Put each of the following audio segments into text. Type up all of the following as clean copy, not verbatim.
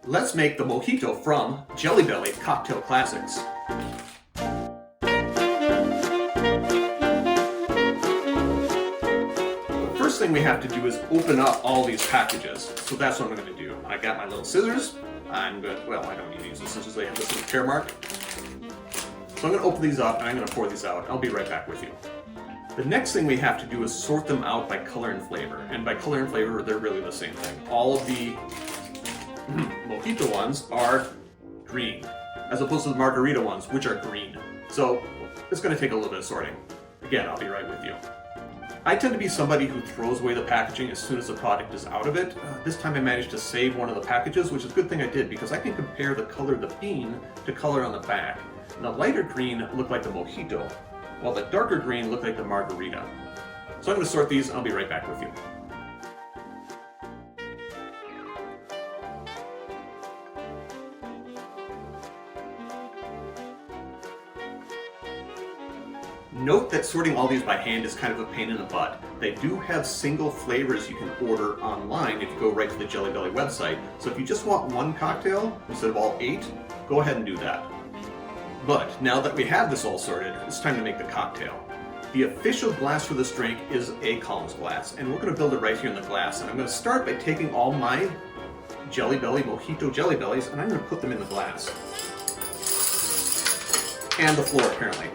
Let's make the mojito from Jelly Belly Cocktail Classics. The first thing we have to do is open up all these packages. So that's what I'm going to do. I got my little scissors. I'm good. Well, I don't need to use the scissors. They have this little tear mark. So I'm going to open these up and I'm going to pour these out. I'll be right back with you. The next thing we have to do is sort them out by color and flavor. And by color and flavor, they're really the same thing. All of the mojito ones are green, as opposed to the margarita ones, which are green. So it's going to take a little bit of sorting. Again, I'll be right with you. I tend to be somebody who throws away the packaging as soon as the product is out of it. This time I managed to save one of the packages, which is a good thing I did because I can compare the color of the bean to color on the back. And the lighter green looked like the mojito, while the darker green looked like the margarita. So I'm going to sort these and I'll be right back with you. Note that sorting all these by hand is kind of a pain in the butt. They do have single flavors you can order online if you go right to the Jelly Belly website. So if you just want one cocktail instead of all 8, go ahead and do that. But now that we have this all sorted, it's time to make the cocktail. The official glass for this drink is a Collins glass, and we're going to build it right here in the glass. And I'm going to start by taking all my Jelly Belly Mojito Jelly Bellies, and I'm going to put them in the glass. And the floor, apparently.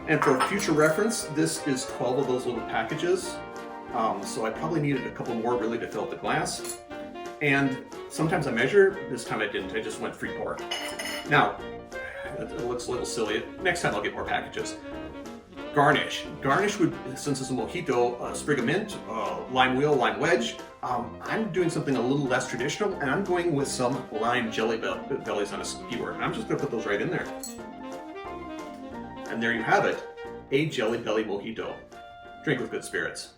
And for future reference, this is 12 of those little packages. So I probably needed a couple more really to fill up the glass. And sometimes I measure, this time I didn't, I just went free pour. Now, it looks a little silly. Next time I'll get more packages. Garnish. Garnish would, since it's a mojito, sprig of mint, lime wheel, lime wedge. I'm doing something a little less traditional, and I'm going with some lime jelly bellies on a skewer. And I'm just gonna put those right in there. And there you have it, a Jelly Belly Mojito. Drink with good spirits.